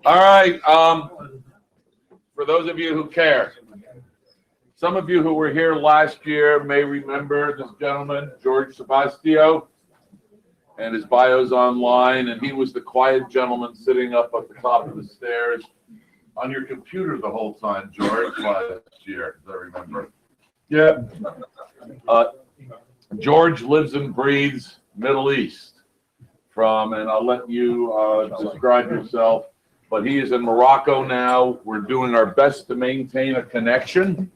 All right. For those of you who care, some of you who were here last year may remember this gentleman, Jorge Sebastiao, and his bio's online, and he was the quiet gentleman sitting up at the top of the stairs on your computer the whole time, George, last year, as I remember. Yeah. George lives and breathes Middle East and I'll let you describe yourself, but he is in Morocco now. We're doing our best to maintain a connection,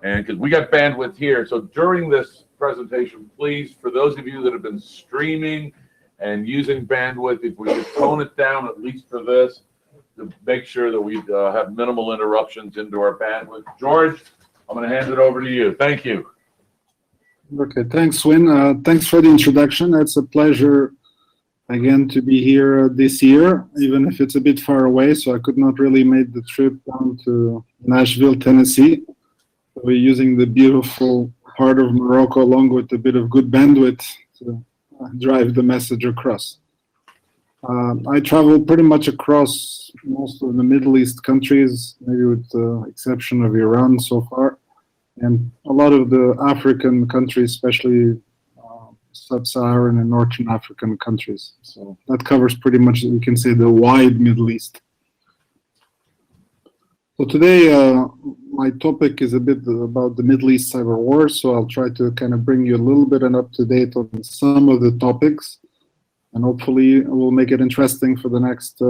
and because we got bandwidth here. So during this presentation, please, for those of you that have been streaming and using bandwidth, if we could tone it down at least for this, to make sure that we have minimal interruptions into our bandwidth. George, I'm going to hand it over to you. Thank you. Okay, thanks, Win. Thanks for the introduction. It's a pleasure, again, to be here this year, even if it's a bit far away, so I could not really make the trip down to Nashville, Tennessee. So we're using the beautiful part of Morocco along with a bit of good bandwidth to drive the message across. I travel pretty much across most of the Middle East countries, maybe with the exception of Iran so far, and a lot of the African countries, especially sub-Saharan and Northern African countries. So that covers pretty much, we can say, the wide Middle East. So today, my topic is a bit about the Middle East cyber war, so I'll try to kind of bring you a little bit up to date on some of the topics, and hopefully we'll make it interesting for the next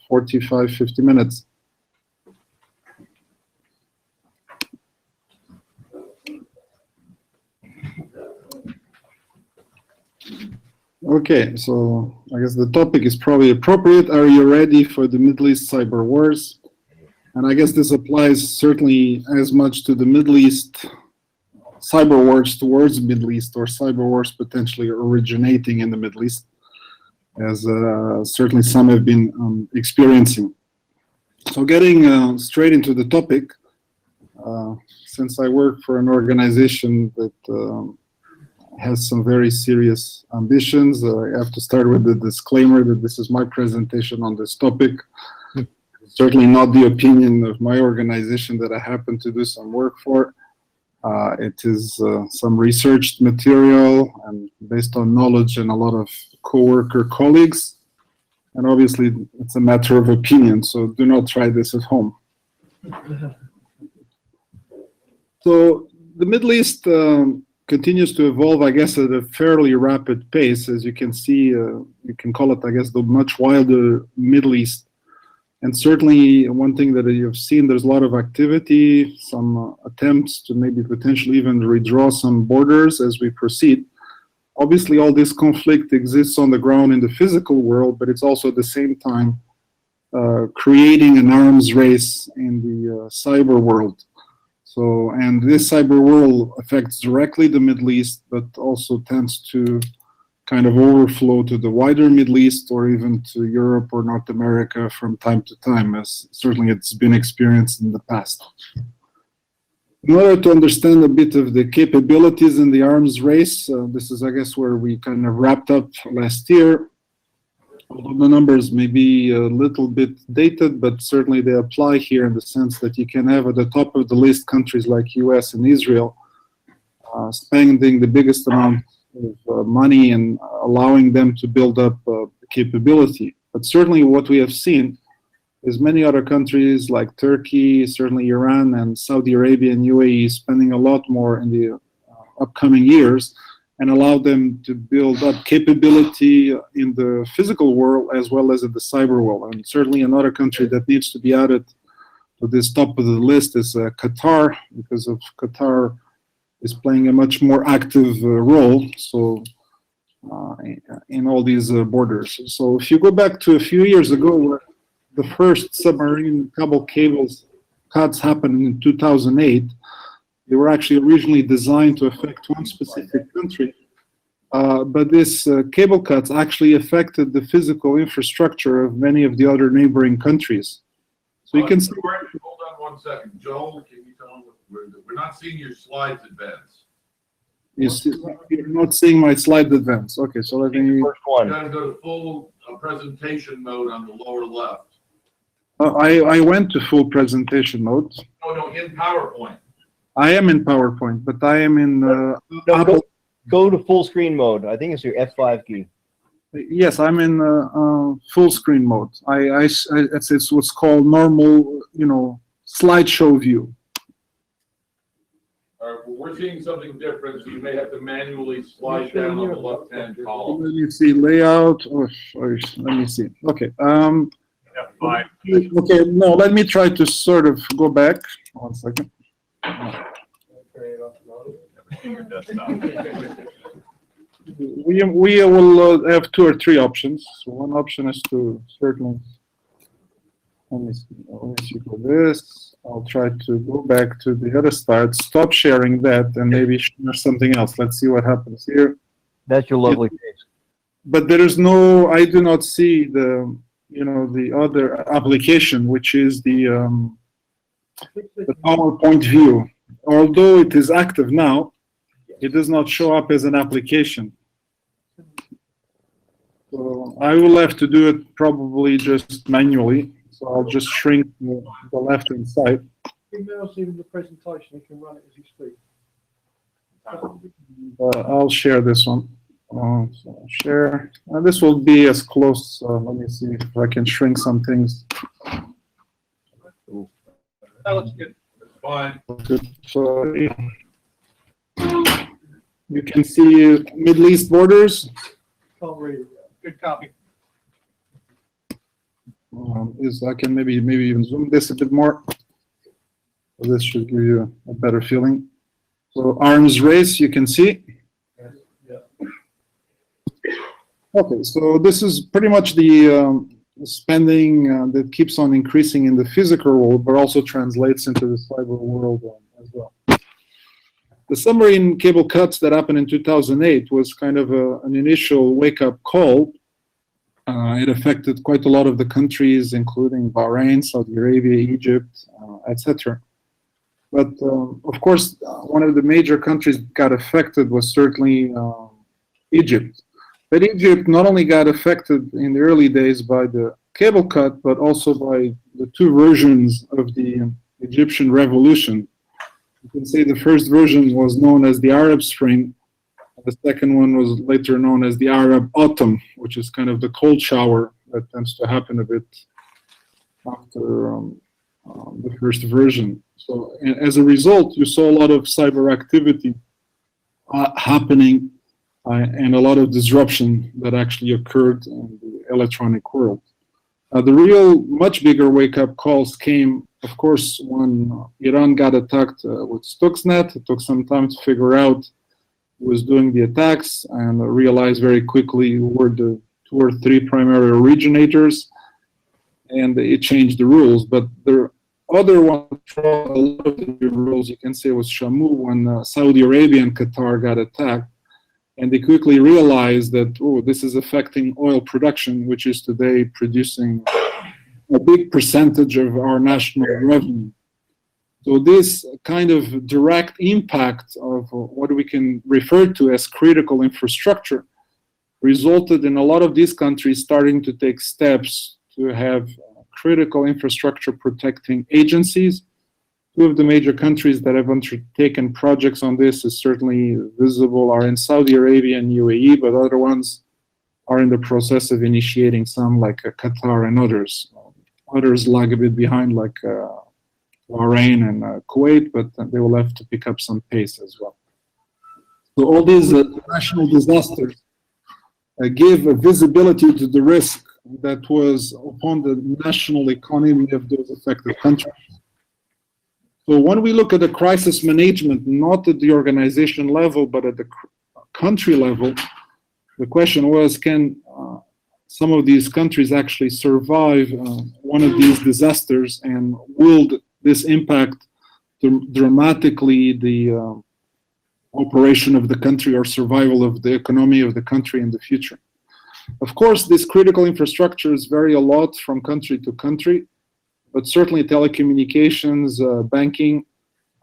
45, 50 minutes. Okay, so I guess the topic is probably appropriate. Are you ready for the Middle East cyber wars? And I guess this applies certainly as much to the Middle East cyber wars towards the Middle East, or cyber wars potentially originating in the Middle East, as certainly some have been experiencing. So getting straight into the topic, since I work for an organization that has some very serious ambitions, I have to start with the disclaimer that this is my presentation on this topic. Certainly not the opinion of my organization that I happen to do some work for. It is some researched material and based on knowledge and a lot of co-worker colleagues. And obviously, it's a matter of opinion, so do not try this at home. So the Middle East continues to evolve, I guess, at a fairly rapid pace. As you can see, you can call it, I guess, the much wilder Middle East. And certainly one thing that you've seen, there's a lot of activity, some attempts to maybe potentially even redraw some borders as we proceed. Obviously, all this conflict exists on the ground in the physical world, but it's also at the same time creating an arms race in the cyber world. So, and this cyber world affects directly the Middle East, but also tends to kind of overflow to the wider Middle East or even to Europe or North America from time to time, as certainly it's been experienced in the past. In order to understand a bit of the capabilities in the arms race, this is, I guess, where we kind of wrapped up last year. Although the numbers may be a little bit dated, but certainly they apply here in the sense that you can have at the top of the list countries like US and Israel spending the biggest amount of money and allowing them to build up capability. But certainly what we have seen is many other countries like Turkey, certainly Iran and Saudi Arabia and UAE spending a lot more in the upcoming years and allow them to build up capability in the physical world as well as in the cyber world. And certainly another country that needs to be added to this top of the list is Qatar, because of Qatar is playing a much more active role in all these borders. So if you go back to a few years ago, where the first submarine cables cuts happened in 2008, they were actually originally designed to affect one specific country, but this cable cuts actually affected the physical infrastructure of many of the other neighboring countries. So you can see. Hold on one second, Joel. Can you tell them we're not seeing your slides advance? You're not seeing my slide advance. Okay, so let me. First one. You got to go to full presentation mode on the lower left. I went to full presentation mode. No, in PowerPoint. I am in PowerPoint, but I am in No, Apple. go to full screen mode. I think it's your F5 key. Yes, I'm in full screen mode. It's what's called normal, slideshow view. We're seeing something different, so you may have to manually slide down on the left-hand column. Let me see layout. Let me see. Okay. F5. Okay. No, let me try to sort of go back. 1 second. We will have 2 or 3 options. So one option is to certainly. Let me see for this. I'll try to go back to the other slide, stop sharing that, and maybe share something else. Let's see what happens here. That's your lovely case. But there is no, I do not see the other application, which is the PowerPoint view. Although it is active now, it does not show up as an application. So I will have to do it probably just manually. So I'll just shrink the left-hand side. Emails even the presentation, you can run it as you speak. I'll share this one. So share. This will be as close. Let me see if I can shrink some things. That looks good. That's fine. So you can see Middle East borders. Can't read it. Good copy. I can maybe even zoom this a bit more. So this should give you a better feeling. So arms race, you can see. Yeah. Okay, so this is pretty much the spending that keeps on increasing in the physical world, but also translates into the cyber world as well. The submarine cable cuts that happened in 2008 was kind of an initial wake-up call. It affected quite a lot of the countries, including Bahrain, Saudi Arabia, Egypt, etc. But of course, one of the major countries that got affected was certainly Egypt. But Egypt not only got affected in the early days by the cable cut, but also by the 2 versions of the Egyptian revolution. You can say the first version was known as the Arab Spring. The second one was later known as the Arab Autumn, which is kind of the cold shower that tends to happen a bit after the first version. So as a result, you saw a lot of cyber activity happening and a lot of disruption that actually occurred in the electronic world. The real much bigger wake-up calls came, of course, when Iran got attacked with Stuxnet. It took some time to figure out who was doing the attacks and realized very quickly who were the 2 or 3 primary originators, and it changed the rules. But the other one, a lot of the rules, you can say, was Shamu when Saudi Arabia and Qatar got attacked. And they quickly realized that, oh, this is affecting oil production, which is today producing a big percentage of our national revenue. So this kind of direct impact of what we can refer to as critical infrastructure resulted in a lot of these countries starting to take steps to have critical infrastructure protecting agencies. 2 of the major countries that have undertaken projects on this is certainly visible are in Saudi Arabia and UAE, but other ones are in the process of initiating some, like Qatar and others. Others lag a bit behind, like Bahrain and Kuwait, but they will have to pick up some pace as well. So all these national disasters give a visibility to the risk that was upon the national economy of those affected countries. So when we look at the crisis management, not at the organization level, but at the country level, the question was, can some of these countries actually survive one of these disasters, and will this impact dramatically the operation of the country or survival of the economy of the country in the future? Of course, this critical infrastructures vary a lot from country to country, but certainly telecommunications, banking,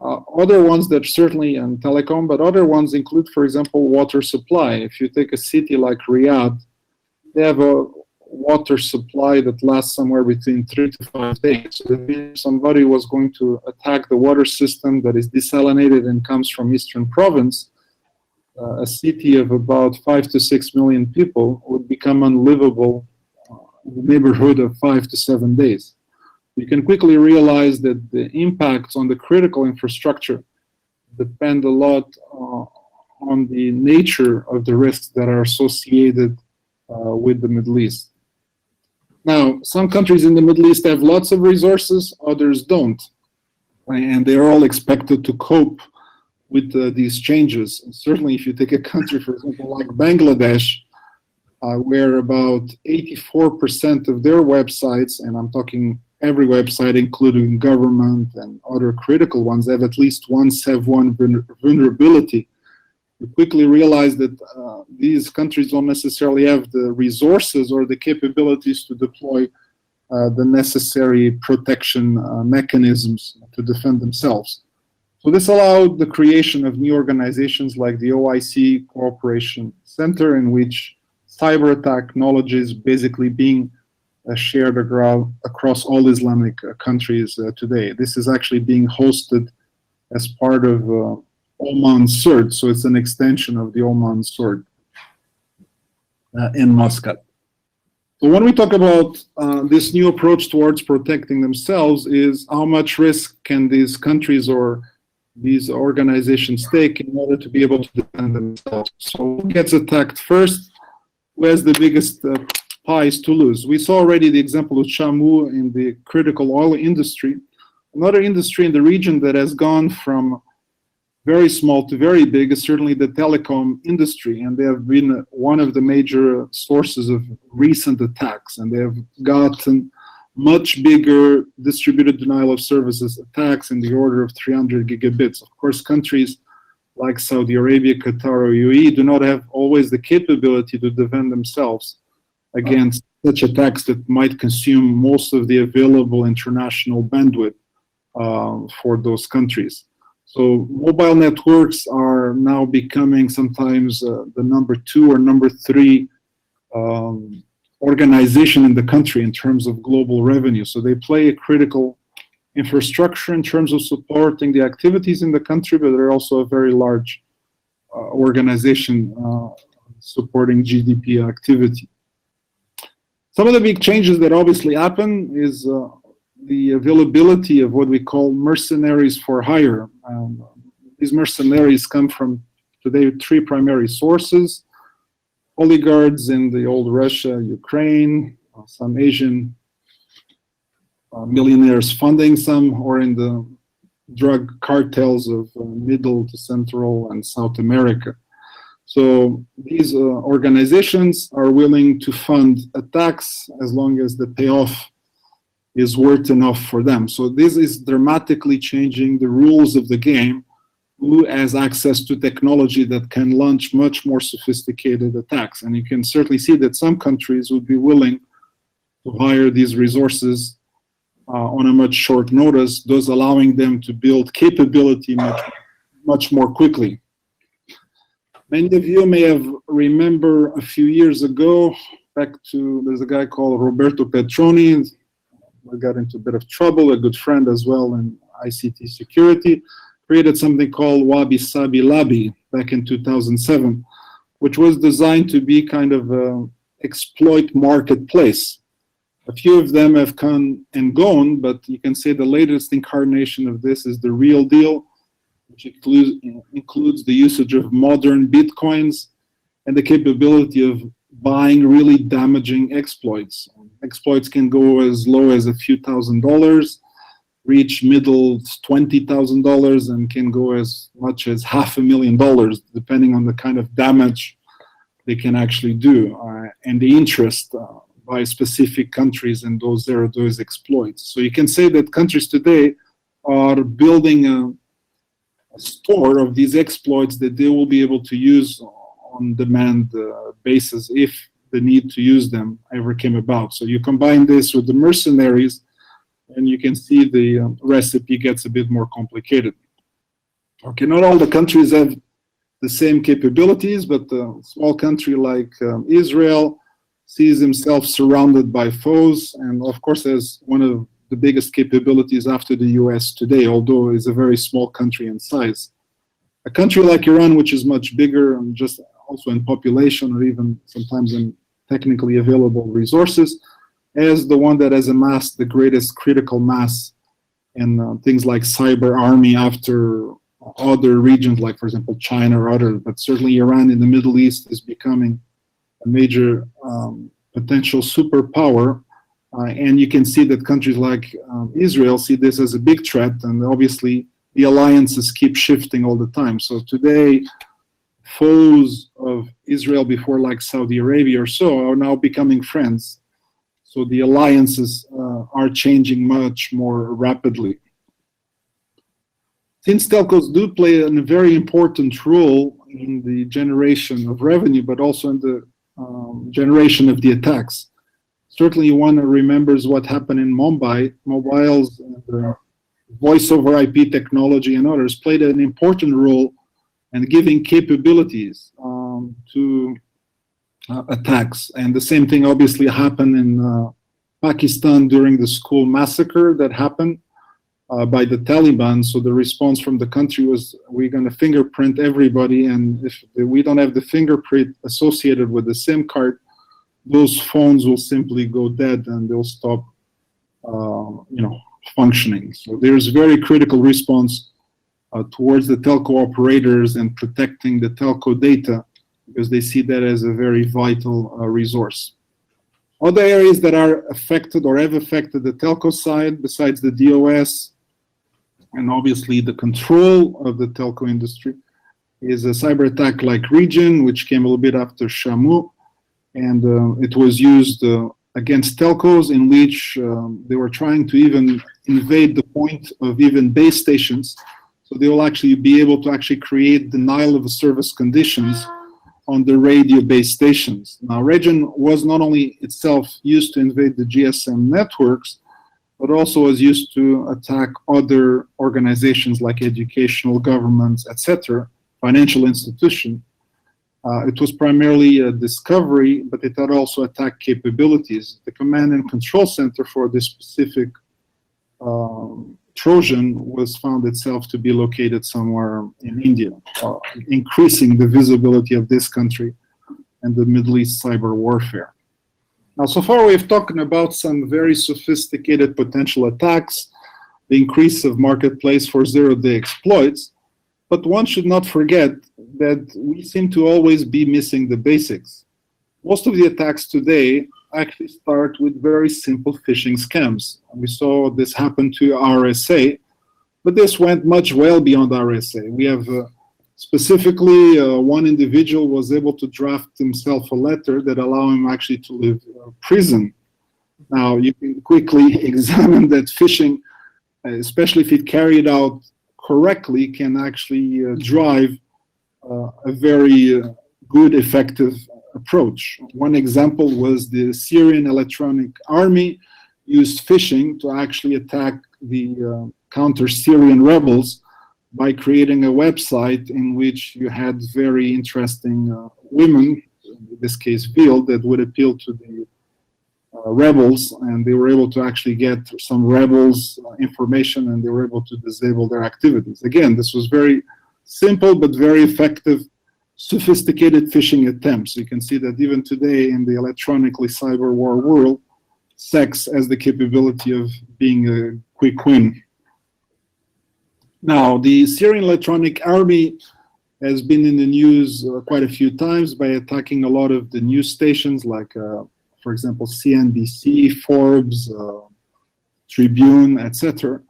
other ones that certainly, and telecom, but other ones include, for example, water supply. If you take a city like Riyadh, they have water supply that lasts somewhere between 3 to 5 days. So if somebody was going to attack the water system that is desalinated and comes from Eastern Province, a city of about 5 to 6 million people would become unlivable in the neighborhood of 5 to 7 days. You can quickly realize that the impacts on the critical infrastructure depend a lot on the nature of the risks that are associated with the Middle East. Now, some countries in the Middle East have lots of resources, others don't. And they're all expected to cope with these changes. And certainly, if you take a country, for example, like Bangladesh, where about 84% of their websites, and I'm talking every website, including government and other critical ones, have at least one SEV1 vulnerability. You quickly realize that these countries don't necessarily have the resources or the capabilities to deploy the necessary protection mechanisms to defend themselves. So this allowed the creation of new organizations like the OIC Cooperation Center, in which cyber attack knowledge is basically being shared across all Islamic countries today. This is actually being hosted as part of Oman CERT, so it's an extension of the Oman CERT in Muscat. So when we talk about this new approach towards protecting themselves, is how much risk can these countries or these organizations take in order to be able to defend themselves? So who gets attacked first? Who has the biggest pies to lose? We saw already the example of Shamu in the critical oil industry, another industry in the region that has gone from very small to very big is certainly the telecom industry, and they have been one of the major sources of recent attacks, and they have gotten much bigger distributed denial of services attacks in the order of 300 gigabits. Of course, countries like Saudi Arabia, Qatar, or UAE do not have always the capability to defend themselves against such attacks that might consume most of the available international bandwidth for those countries. So mobile networks are now becoming sometimes the number 2 or number 3 organization in the country in terms of global revenue. So they play a critical infrastructure in terms of supporting the activities in the country, but they're also a very large organization supporting GDP activity. Some of the big changes that obviously happen is the availability of what we call mercenaries for hire. These mercenaries come from today 3 primary sources: oligarchs in the old Russia, Ukraine, some Asian millionaires funding some, or in the drug cartels of Middle to Central and South America. So these organizations are willing to fund attacks as long as the payoff is worth enough for them. So this is dramatically changing the rules of the game. Who has access to technology that can launch much more sophisticated attacks? And you can certainly see that some countries would be willing to hire these resources on a much short notice, thus allowing them to build capability much more quickly. Many of you may have remember a few years ago, there's a guy called Roberto Petroni. We got into a bit of trouble, a good friend as well in ICT security, created something called Wabi Sabi Labi back in 2007, which was designed to be kind of an exploit marketplace. A few of them have come and gone, but you can say the latest incarnation of this is the real deal, which includes the usage of modern bitcoins and the capability of buying really damaging exploits. Exploits can go as low as a few $1,000s, reach middle $20,000, and can go as much as $500,000, depending on the kind of damage they can actually do and the interest by specific countries in those exploits. So you can say that countries today are building a store of these exploits that they will be able to use on demand basis if the need to use them ever came about. So you combine this with the mercenaries, and you can see the recipe gets a bit more complicated. Okay, not all the countries have the same capabilities, but a small country like Israel sees himself surrounded by foes, and of course has one of the biggest capabilities after the US today, although it's a very small country in size. A country like Iran, which is much bigger and just also in population or even sometimes in technically available resources, as the one that has amassed the greatest critical mass in things like cyber army after other regions, like, for example, China or others. But certainly Iran in the Middle East is becoming a major potential superpower. And you can see that countries like Israel see this as a big threat, and obviously the alliances keep shifting all the time. So today, foes of Israel before, like Saudi Arabia or so, are now becoming friends. So the alliances are changing much more rapidly. Since telcos do play a very important role in the generation of revenue, but also in the generation of the attacks. Certainly one remembers what happened in Mumbai. Mobiles, voice over IP technology and others played an important role in giving capabilities to attacks. And the same thing obviously happened in Pakistan during the school massacre that happened by the Taliban. So the response from the country was, we're going to fingerprint everybody, and if we don't have the fingerprint associated with the SIM card, those phones will simply go dead and they'll stop functioning. So there's very critical response towards the telco operators and protecting the telco data, because they see that as a very vital resource. Other areas that are affected or have affected the telco side, besides the DOS and obviously the control of the telco industry, is a cyber attack like Region, which came a little bit after Shamu, and it was used against telcos, in which they were trying to even invade the point of even base stations. So they will actually be able to actually create denial of service conditions on the radio base stations. Now, Region was not only itself used to invade the GSM networks, but also was used to attack other organizations like educational, governments, etc., financial institutions. It was primarily a discovery, but it had also attack capabilities. The command and control center for this specific Trojan was found itself to be located somewhere in India, increasing the visibility of this country and the Middle East cyber warfare. Now, so far we've talked about some very sophisticated potential attacks, the increase of marketplace for zero-day exploits, but one should not forget that we seem to always be missing the basics. Most of the attacks today actually start with very simple phishing scams. We saw this happen to RSA, but this went much well beyond RSA. We have specifically one individual was able to draft himself a letter that allowed him actually to leave prison. Now, you can quickly examine that phishing, especially if it carried out correctly, can actually drive a very good, effective approach. One example was the Syrian Electronic Army used phishing to actually attack the counter-Syrian rebels by creating a website in which you had very interesting women, in this case veiled, that would appeal to the rebels, and they were able to actually get some rebels information, and they were able to disable their activities. Again, this was very simple but very effective, sophisticated phishing attempts. You can see that even today in the electronically cyber war world, sex has the capability of being a quick win. Now, the Syrian Electronic Army has been in the news quite a few times by attacking a lot of the news stations like, for example, CNBC, Forbes, Tribune, etc.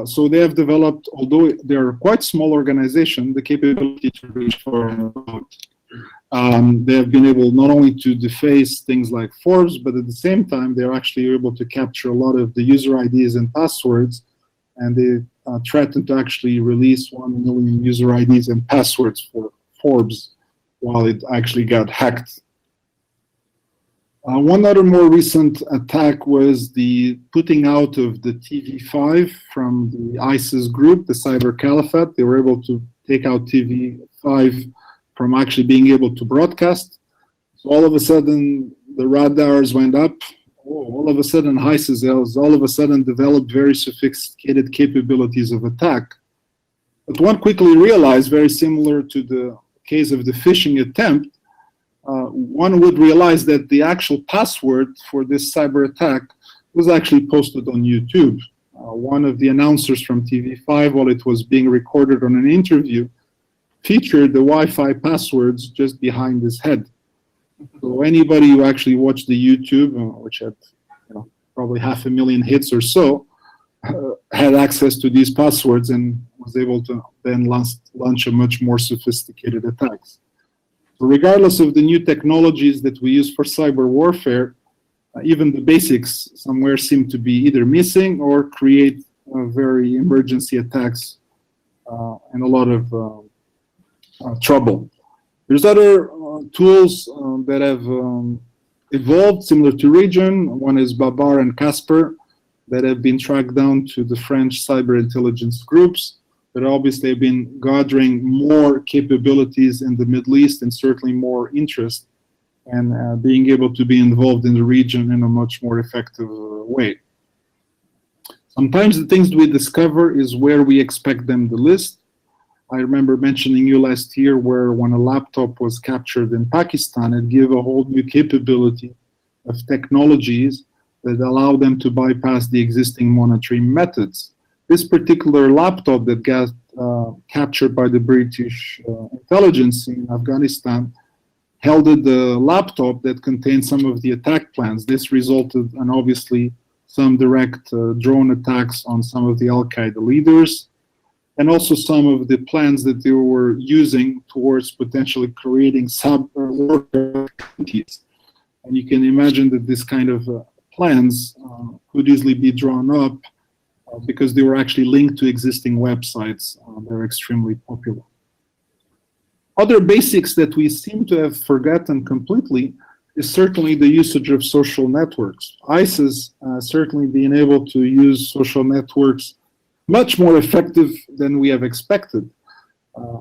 So they have developed, although they're a quite small organization, the capability to reach far and abroad. They have been able not only to deface things like Forbes, but at the same time, they're actually able to capture a lot of the user IDs and passwords, and they threatened to actually release 1 million user IDs and passwords for Forbes while it actually got hacked. One other more recent attack was the putting out of the TV5 from the ISIS group, the Cyber Caliphate. They were able to take out TV5 from actually being able to broadcast. So all of a sudden, the radars went up. All of a sudden, ISIS has all of a sudden developed very sophisticated capabilities of attack. But one quickly realized, very similar to the case of the phishing attempt, one would realize that the actual password for this cyber attack was actually posted on YouTube. One of the announcers from TV5, while it was being recorded on an interview, featured the Wi-Fi passwords just behind his head. So anybody who actually watched the YouTube, which had probably 500,000 hits or so, had access to these passwords and was able to then launch a much more sophisticated attacks. So regardless of the new technologies that we use for cyber warfare, even the basics somewhere seem to be either missing or create very emergency attacks and a lot of trouble. There's other tools that have evolved similar to Region. One is Babar and Casper that have been tracked down to the French cyber intelligence groups that obviously have been gathering more capabilities in the Middle East and certainly more interest and being able to be involved in the region in a much more effective way. Sometimes the things we discover is where we expect them to list. I remember mentioning you last year where when a laptop was captured in Pakistan, it gave a whole new capability of technologies that allow them to bypass the existing monitoring methods. This particular laptop that got captured by the British intelligence in Afghanistan held the laptop that contained some of the attack plans. This resulted in obviously some direct drone attacks on some of the Al-Qaeda leaders, and also some of the plans that they were using towards potentially creating sub-warfare activities. And you can imagine that this kind of plans could easily be drawn up because they were actually linked to existing websites that are extremely popular. Other basics that we seem to have forgotten completely is certainly the usage of social networks. ISIS certainly being able to use social networks much more effective than we have expected.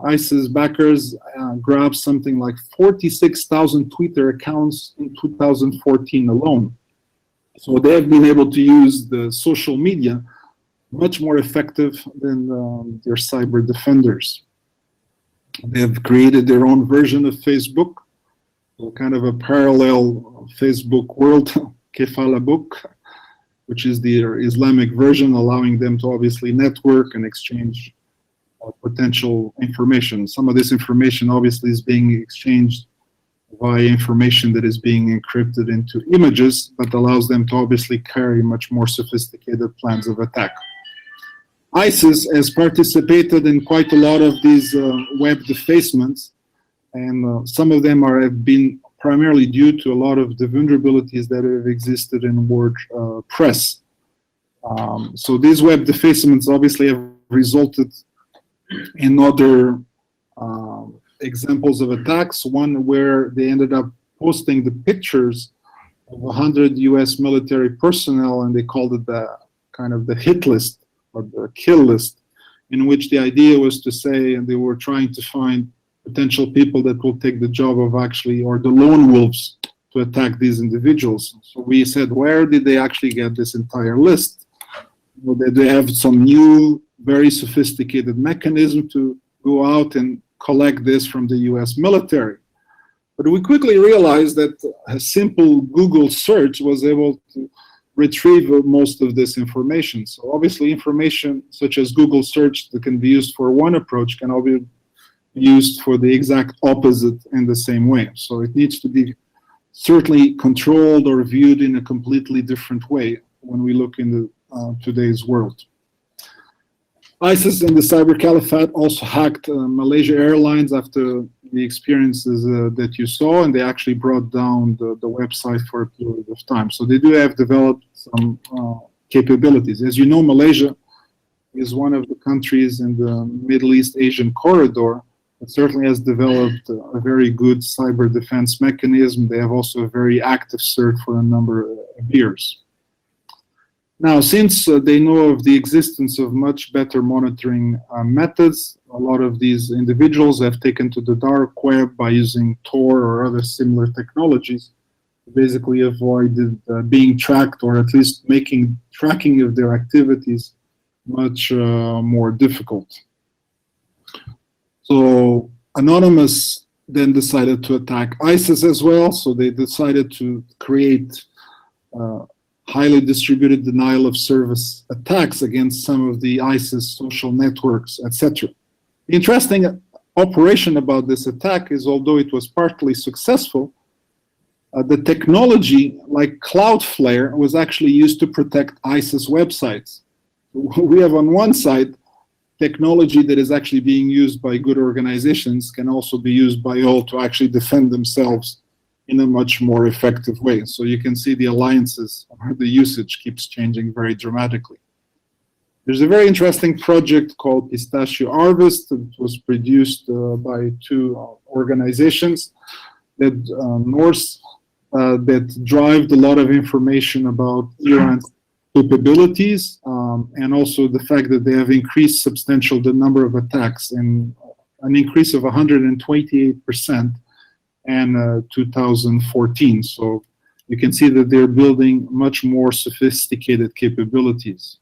ISIS backers grabbed something like 46,000 Twitter accounts in 2014 alone. So they have been able to use the social media much more effective than their cyber defenders. They have created their own version of Facebook, so kind of a parallel Facebook world, Kefala book, which is their Islamic version, allowing them to obviously network and exchange potential information. Some of this information obviously is being exchanged via information that is being encrypted into images, but allows them to obviously carry much more sophisticated plans of attack. ISIS has participated in quite a lot of these web defacements, and some of them have been primarily due to a lot of the vulnerabilities that have existed in WordPress. So these web defacements obviously have resulted in other examples of attacks. One where they ended up posting the pictures of 100 US military personnel, and they called it the kind of the hit list or the kill list, in which the idea was to say, and they were trying to find potential people that will take the job of actually, or the lone wolves to attack these individuals. So we said, where did they actually get this entire list? Well, they have some new, very sophisticated mechanism to go out and collect this from the US military. But we quickly realized that a simple Google search was able to retrieve most of this information. So obviously information such as Google search that can be used for one approach can also be used for the exact opposite in the same way. So it needs to be certainly controlled or viewed in a completely different way when we look in today's world. ISIS and the Cyber Caliphate also hacked Malaysia Airlines after the experiences that you saw, and they actually brought down the website for a period of time. So they do have developed some capabilities. As you know, Malaysia is one of the countries in the Middle East Asian corridor that certainly has developed a very good cyber defense mechanism. They have also a very active CERT for a number of years. Now, since they know of the existence of much better monitoring methods, a lot of these individuals have taken to the dark web by using Tor or other similar technologies basically avoid being tracked, or at least making tracking of their activities much more difficult. So Anonymous then decided to attack ISIS as well. So they decided to create highly distributed denial of service attacks against some of the ISIS social networks, etc. The interesting operation about this attack is, although it was partly successful, the technology like Cloudflare was actually used to protect ISIS websites. We have on one side technology that is actually being used by good organizations, can also be used by all to actually defend themselves in a much more effective way. So you can see the alliances, or the usage keeps changing very dramatically. There's a very interesting project called Pistachio Harvest that was produced by two organizations that that drive a lot of information about Iran's capabilities, and also the fact that they have increased substantial the number of attacks, and an increase of 128% in 2014. So you can see that they're building much more sophisticated capabilities.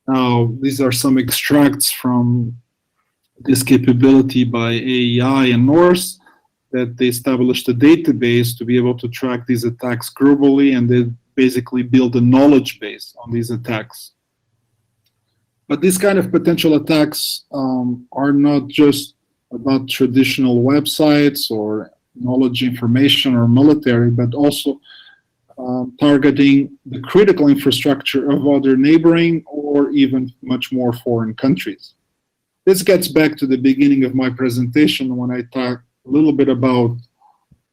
Now, these are some extracts from this capability by AEI and Norse, that they established a database to be able to track these attacks globally, and they basically build a knowledge base on these attacks. But these kind of potential attacks are not just about traditional websites or knowledge information or military, but also targeting the critical infrastructure of other neighboring or even much more foreign countries. This gets back to the beginning of my presentation when I talked a little bit about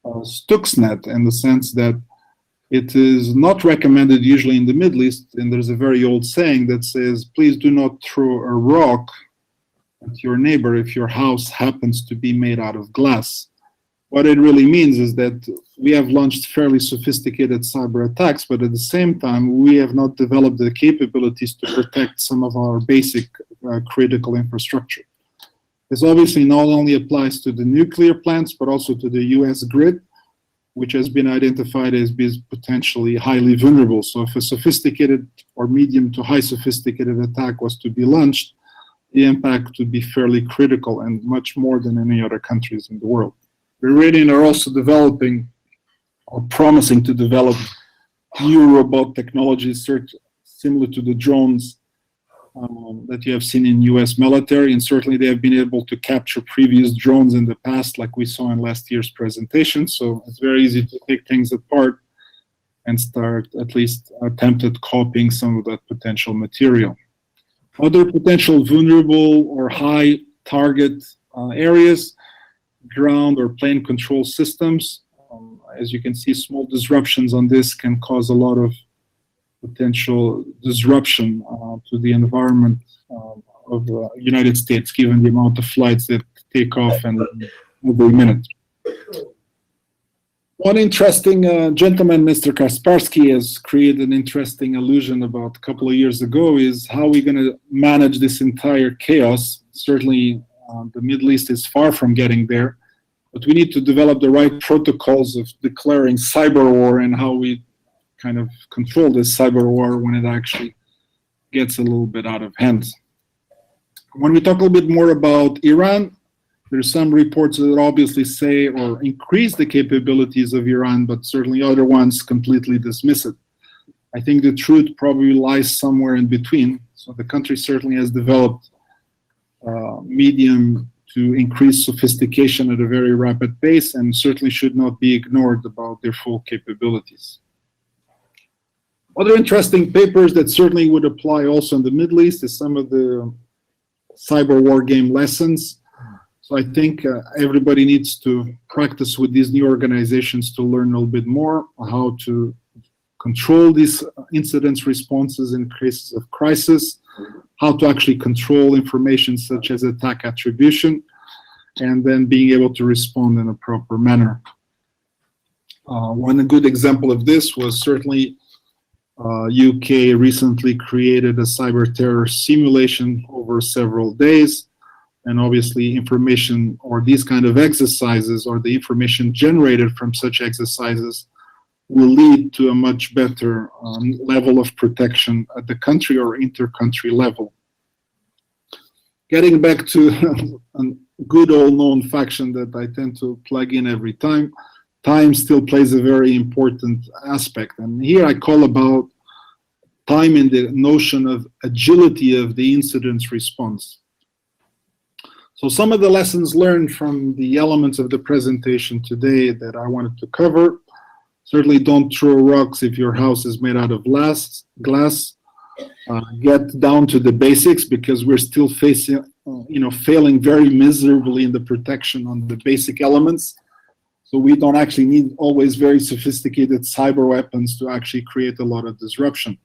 Stuxnet, in the sense that it is not recommended usually in the Middle East, and there's a very old saying that says, please do not throw a rock at your neighbor if your house happens to be made out of glass. What it really means is that we have launched fairly sophisticated cyber attacks, but at the same time, we have not developed the capabilities to protect some of our basic critical infrastructure. This obviously not only applies to the nuclear plants, but also to the US grid, which has been identified as being potentially highly vulnerable. So if a sophisticated or medium to high sophisticated attack was to be launched, the impact would be fairly critical and much more than any other countries in the world. We already are also developing or promising to develop new robot technologies similar to the drones that you have seen in US military, and certainly they have been able to capture previous drones in the past, like we saw in last year's presentation. So it's very easy to take things apart and start at least attempted copying some of that potential material. Other potential vulnerable or high target areas, ground or plane control systems. As you can see, small disruptions on this can cause a lot of potential disruption to the environment of the United States, given the amount of flights that take off and every minute. One interesting gentleman, Mr. Kaspersky, has created an interesting illusion about a couple of years ago, is how we're going to manage this entire chaos. Certainly, the Middle East is far from getting there, but we need to develop the right protocols of declaring cyber war and how we kind of control this cyber war when it actually gets a little bit out of hand. When we talk a little bit more about Iran, there's some reports that obviously say or increase the capabilities of Iran, but certainly other ones completely dismiss it. I think the truth probably lies somewhere in between. So the country certainly has developed medium to increase sophistication at a very rapid pace, and certainly should not be ignored about their full capabilities. Other interesting papers that certainly would apply also in the Middle East is some of the cyber war game lessons. So I think everybody needs to practice with these new organizations to learn a little bit more how to control these incident responses in cases of crisis, how to actually control information such as attack attribution, and then being able to respond in a proper manner. One good example of this was certainly UK recently created a cyber terror simulation over several days. And obviously information or these kind of exercises or the information generated from such exercises will lead to a much better level of protection at the country or inter-country level. Getting back to a good old known faction that I tend to plug in every time, time still plays a very important aspect. And here I call about time in the notion of agility of the incident response. So some of the lessons learned from the elements of the presentation today that I wanted to cover: certainly don't throw rocks if your house is made out of glass. Get down to the basics, because we're still facing, failing very miserably in the protection on the basic elements. So we don't actually need always very sophisticated cyber weapons to actually create a lot of disruption.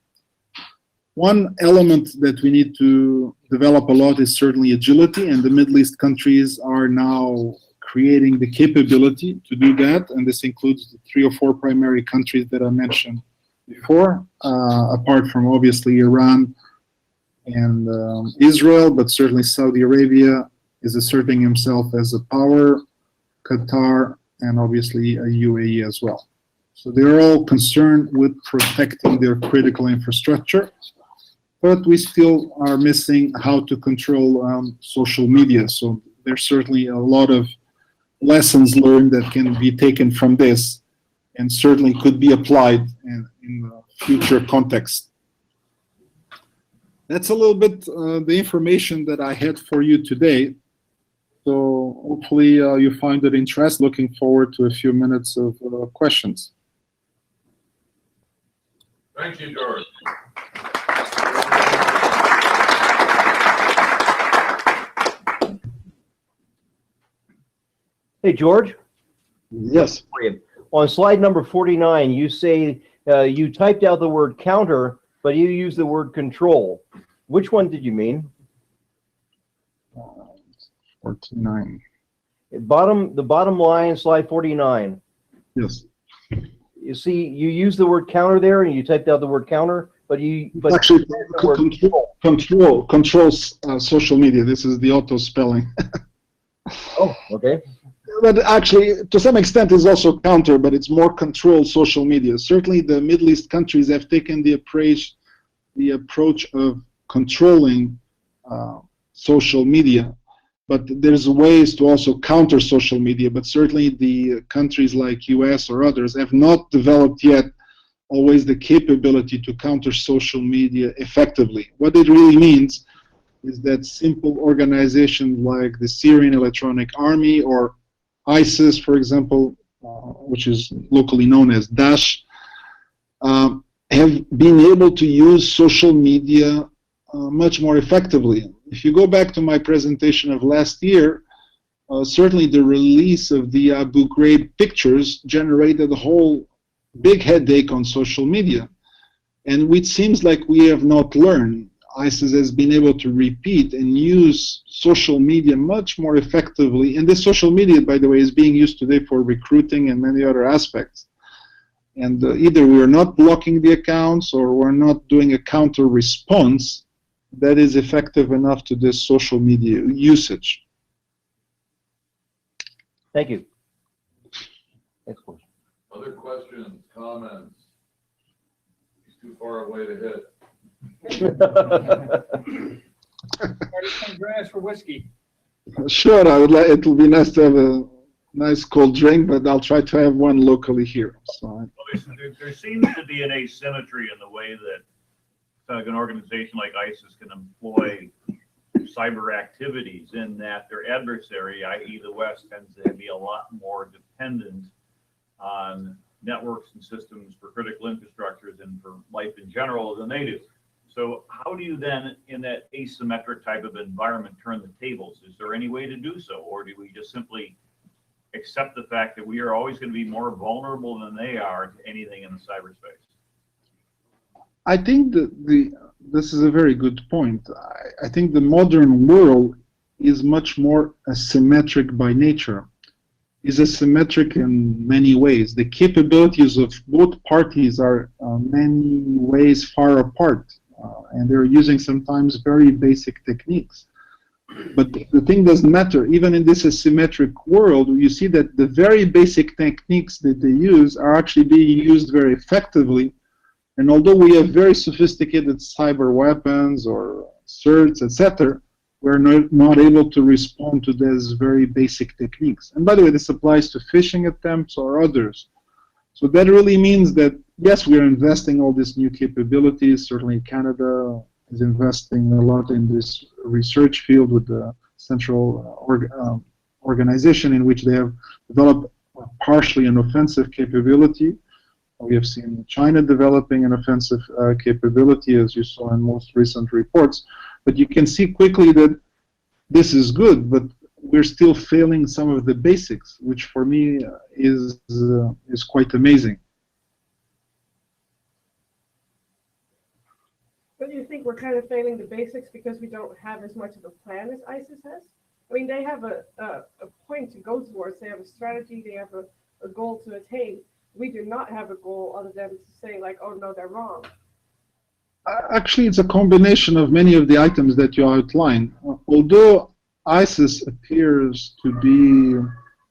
One element that we need to develop a lot is certainly agility, and the Middle East countries are now creating the capability to do that, and this includes the 3 or 4 primary countries that I mentioned before, apart from obviously Iran and Israel, but certainly Saudi Arabia is asserting himself as a power, Qatar, and obviously a UAE as well. So they're all concerned with protecting their critical infrastructure, but we still are missing how to control social media. So there's certainly a lot of lessons learned that can be taken from this and certainly could be applied in future context. That's a little bit the information that I had for you today. So hopefully you find it interesting. Looking forward to a few minutes of questions. Thank you, Jorge. Hey, George. Yes. On slide number 49, you say you typed out the word counter, but you used the word control. Which one did you mean? 49. The bottom line, slide 49. Yes. You see, you used the word counter there, and you typed out the word counter, but Actually, controls social media. This is the auto spelling. Oh, okay. But actually, to some extent, is also counter, but it's more controlled social media. Certainly, the Middle East countries have taken the approach of controlling social media, but there's ways to also counter social media. But certainly, the countries like US or others have not developed yet always the capability to counter social media effectively. What it really means is that simple organizations like the Syrian Electronic Army or ISIS, for example, which is locally known as Daesh, have been able to use social media much more effectively. If you go back to my presentation of last year, certainly the release of the Abu Ghraib pictures generated a whole big headache on social media. And it seems like we have not learned. ISIS has been able to repeat and use social media much more effectively. And this social media, by the way, is being used today for recruiting and many other aspects. And either we're not blocking the accounts or we're not doing a counter response that is effective enough to this social media usage. Thank you. Next question. Other questions, comments? He's too far away to hit. Grass for whiskey. Sure, I would like. It will be nice to have a nice cold drink, but I'll try to have one locally here. So. Well, there seems to be an asymmetry in the way that an organization like ISIS can employ cyber activities, in that their adversary, i.e. the West, tends to be a lot more dependent on networks and systems for critical infrastructures and for life in general than they do. So how do you then, in that asymmetric type of environment, turn the tables? Is there any way to do so? Or do we just simply accept the fact that we are always going to be more vulnerable than they are to anything in the cyberspace? I think this is a very good point. I think the modern world is much more asymmetric by nature. Is asymmetric in many ways. The capabilities of both parties are many ways far apart, and they're using sometimes very basic techniques. But the thing doesn't matter. Even in this asymmetric world, you see that the very basic techniques that they use are actually being used very effectively. And although we have very sophisticated cyber weapons or certs, etc., we're not able to respond to these very basic techniques. And by the way, this applies to phishing attempts or others. So that really means that, yes, we're investing all these new capabilities. Certainly Canada is investing a lot in this research field with the central organization in which they have developed partially an offensive capability. We have seen China developing an offensive capability, as you saw in most recent reports. But you can see quickly that this is good, but we're still failing some of the basics, which for me is quite amazing. But do you think we're kind of failing the basics because we don't have as much of a plan as ISIS has? I mean, they have a point to go towards. They have a strategy. They have a goal to attain. We do not have a goal other than to say, like, oh, no, they're wrong. Actually, it's a combination of many of the items that you outlined. Although ISIS appears to be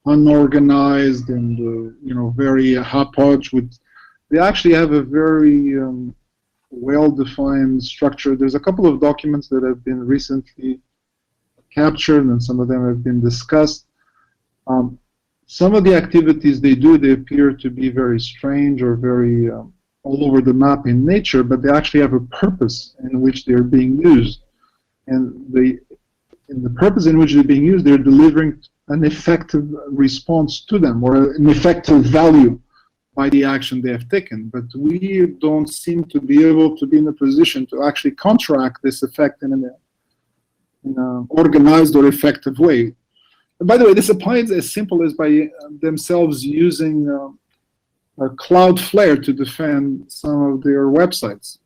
unorganized and very hodgepodge, they actually have a very well-defined structure. There's a couple of documents that have been recently captured, and some of them have been discussed. Some of the activities they do, they appear to be very strange or very all over the map in nature, but they actually have a purpose in which they're being used. And in the purpose in which they're being used, they're delivering an effective response to them, or an effective value by the action they have taken. But we don't seem to be able to be in a position to actually counteract this effect in an organized or effective way. And by the way, this applies as simple as by themselves using a Cloudflare to defend some of their websites.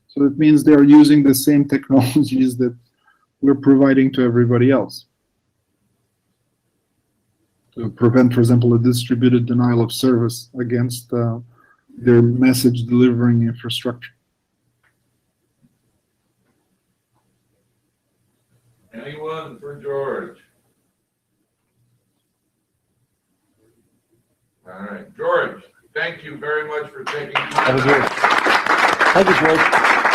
So that means they're using the same technologies that we're providing to everybody else to prevent, for example, a distributed denial of service against their message delivering infrastructure. Anyone for George? All right, George, thank you very much for taking time. Thank you, George.